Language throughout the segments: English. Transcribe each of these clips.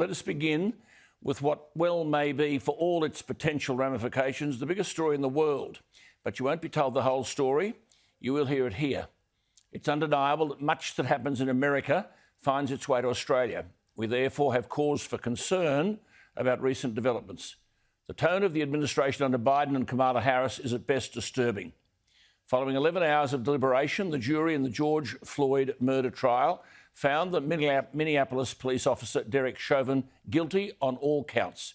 Let us begin with what well may be, for all its potential ramifications, the biggest story in the world. But you won't be told the whole story. You will hear it here. It's undeniable that much that happens in America finds its way to Australia. We therefore have cause for concern about recent developments. The tone of the administration under Biden and Kamala Harris is at best disturbing. Following 11 hours of deliberation, the jury in the George Floyd murder trial found that Minneapolis police officer Derek Chauvin guilty on all counts.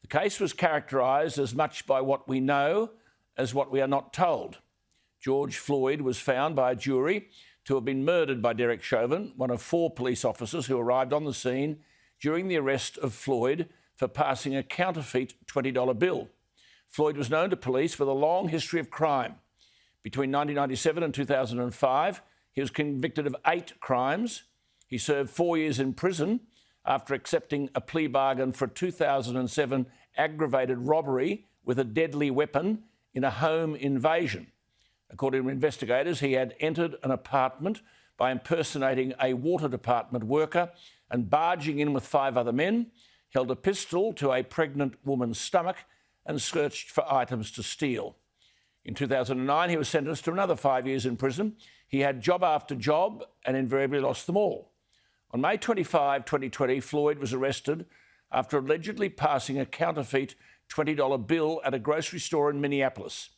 The case was characterised as much by what we know as what we are not told. George Floyd was found by a jury to have been murdered by Derek Chauvin, one of 4 police officers who arrived on the scene during the arrest of Floyd for passing a counterfeit $20 bill. Floyd was known to police with a long history of crime. Between 1997 and 2005, he was convicted of 8 crimes. He served 4 years in prison after accepting a plea bargain for a 2007 aggravated robbery with a deadly weapon in a home invasion. According to investigators, he had entered an apartment by impersonating a water department worker and barging in with 5 other men, held a pistol to a pregnant woman's stomach and searched for items to steal. In 2009, he was sentenced to another 5 years in prison. He had job after job and invariably lost them all. On May 25, 2020, Floyd was arrested after allegedly passing a counterfeit $20 bill at a grocery store in Minneapolis.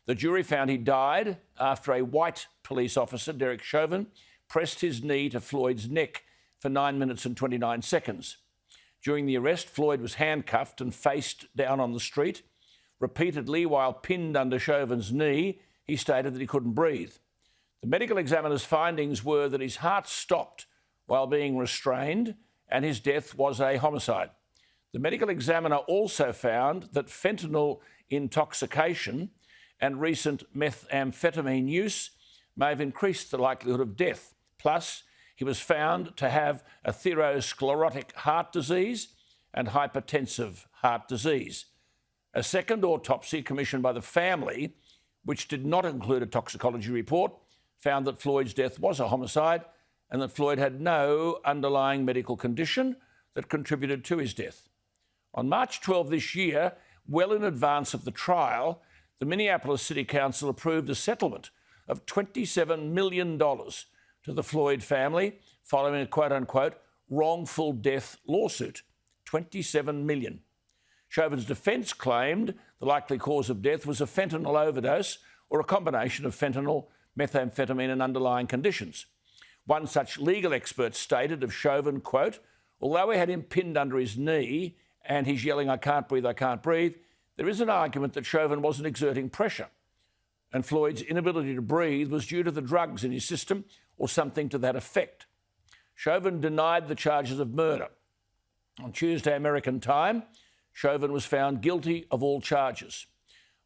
The jury found he died after a white police officer, Derek Chauvin, pressed his knee to Floyd's neck for 9 minutes and 29 seconds. During the arrest, Floyd was handcuffed and faced down on the street. Repeatedly, while pinned under Chauvin's knee, he stated that he couldn't breathe. The medical examiner's findings were that his heart stopped while being restrained and his death was a homicide. The medical examiner also found that fentanyl intoxication and recent methamphetamine use may have increased the likelihood of death. Plus, he was found to have atherosclerotic heart disease and hypertensive heart disease. A second autopsy commissioned by the family, which did not include a toxicology report, found that Floyd's death was a homicide and that Floyd had no underlying medical condition that contributed to his death. On March 12 this year, well in advance of the trial, the Minneapolis City Council approved a settlement of $27 million to the Floyd family following a quote-unquote wrongful death lawsuit. $27 million. Chauvin's defence claimed the likely cause of death was a fentanyl overdose or a combination of fentanyl, methamphetamine and underlying conditions. One such legal expert stated of Chauvin, quote, although he had him pinned under his knee and he's yelling, I can't breathe, there is an argument that Chauvin wasn't exerting pressure and Floyd's inability to breathe was due to the drugs in his system or something to that effect. Chauvin denied the charges of murder. On Tuesday American time, Chauvin was found guilty of all charges.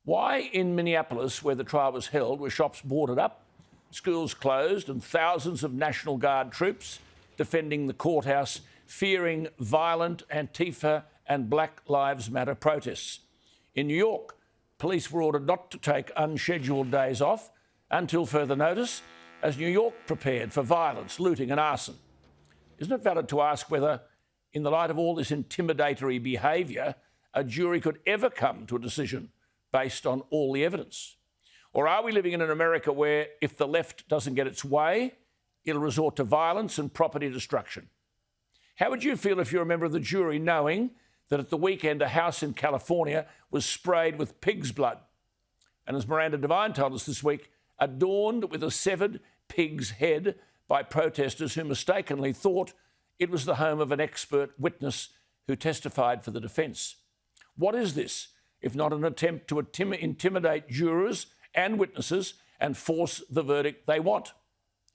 Why in Minneapolis, where the trial was held, were shops boarded up, schools closed and thousands of National Guard troops defending the courthouse, fearing violent Antifa and Black Lives Matter protests? In New York, police were ordered not to take unscheduled days off until further notice as New York prepared for violence, looting and arson. Isn't it valid to ask whether, in the light of all this intimidatory behaviour, a jury could ever come to a decision based on all the evidence? Or are we living in an America where, if the left doesn't get its way, it'll resort to violence and property destruction? How would you feel if you're a member of the jury knowing that at the weekend a house in California was sprayed with pig's blood? And as Miranda Devine told us this week, adorned with a severed pig's head by protesters who mistakenly thought it was the home of an expert witness who testified for the defence. What is this, if not an attempt to intimidate jurors and witnesses and force the verdict they want?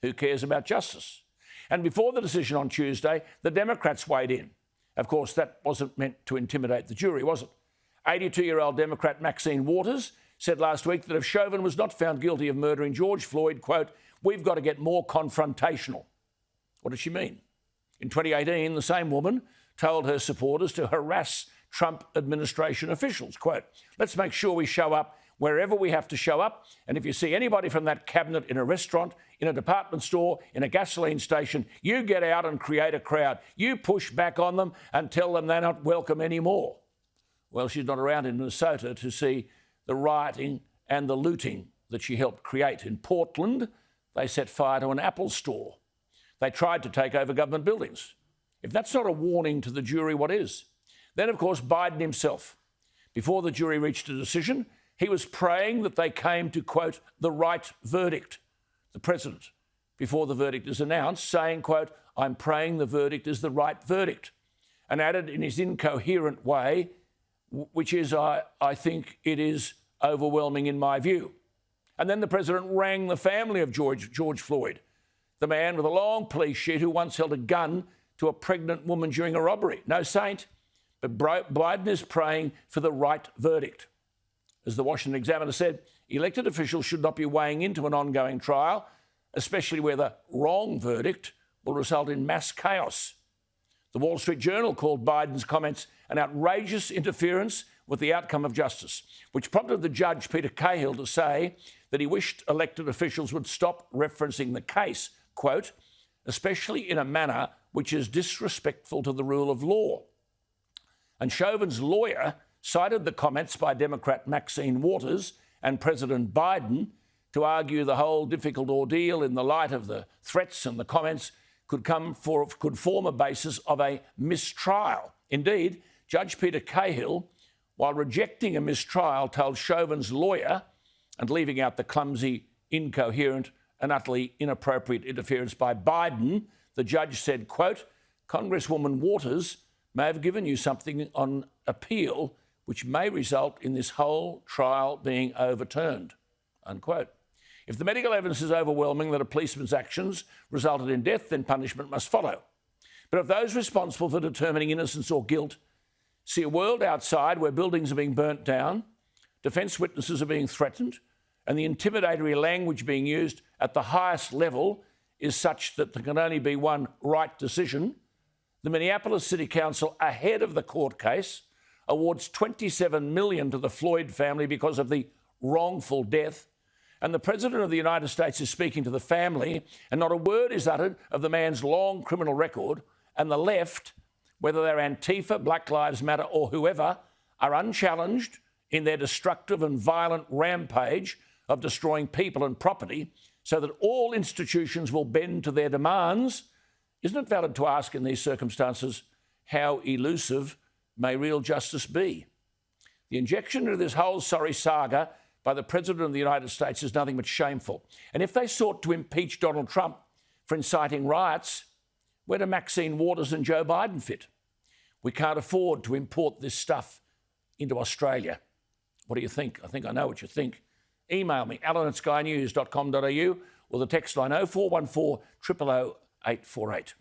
Who cares about justice? And before the decision on Tuesday, the Democrats weighed in. Of course, that wasn't meant to intimidate the jury, was it? 82-year-old Democrat Maxine Waters said last week that if Chauvin was not found guilty of murdering George Floyd, quote, we've got to get more confrontational. What did she mean? In 2018, the same woman told her supporters to harass Trump administration officials, quote, let's make sure we show up wherever we have to show up. And if you see anybody from that cabinet in a restaurant, in a department store, in a gasoline station, you get out and create a crowd. You push back on them and tell them they're not welcome anymore. Well, she's not around in Minnesota to see the rioting and the looting that she helped create. In Portland, they set fire to an Apple store. They tried to take over government buildings. If that's not a warning to the jury, what is? Then, of course, Biden himself. Before the jury reached a decision, he was praying that they came to, quote, the right verdict. The president, before the verdict is announced, saying, quote, I'm praying the verdict is the right verdict, and added in his incoherent way, which is, I think it is overwhelming in my view. And then the president rang the family of George Floyd, the man with a long police sheet who once held a gun to a pregnant woman during a robbery. No saint, but Biden is praying for the right verdict. As the Washington Examiner said, elected officials should not be weighing into an ongoing trial, especially where the wrong verdict will result in mass chaos. The Wall Street Journal called Biden's comments an outrageous interference with the outcome of justice, which prompted the judge, Peter Cahill, to say that he wished elected officials would stop referencing the case, quote, especially in a manner which is disrespectful to the rule of law. And Chauvin's lawyer cited the comments by Democrat Maxine Waters and President Biden to argue the whole difficult ordeal in the light of the threats and the comments could form a basis of a mistrial. Indeed, Judge Peter Cahill, while rejecting a mistrial, told Chauvin's lawyer, and leaving out the clumsy, incoherent and utterly inappropriate interference by Biden, the judge said, quote, Congresswoman Waters may have given you something on appeal which may result in this whole trial being overturned, unquote. If the medical evidence is overwhelming that a policeman's actions resulted in death, then punishment must follow. But if those responsible for determining innocence or guilt see a world outside where buildings are being burnt down, defence witnesses are being threatened, and the intimidatory language being used at the highest level is such that there can only be one right decision, the Minneapolis City Council, ahead of the court case, awards $27 million to the Floyd family because of the wrongful death, and the President of the United States is speaking to the family, and not a word is uttered of the man's long criminal record, and the left, whether they're Antifa, Black Lives Matter or whoever, are unchallenged in their destructive and violent rampage of destroying people and property so that all institutions will bend to their demands. Isn't it valid to ask in these circumstances how elusive may real justice be? The injection into this whole sorry saga by the President of the United States is nothing but shameful. And if they sought to impeach Donald Trump for inciting riots, where do Maxine Waters and Joe Biden fit? We can't afford to import this stuff into Australia. What do you think? I think I know what you think. Email me, alan@skynews.com.au, or the text line 0414 000 848.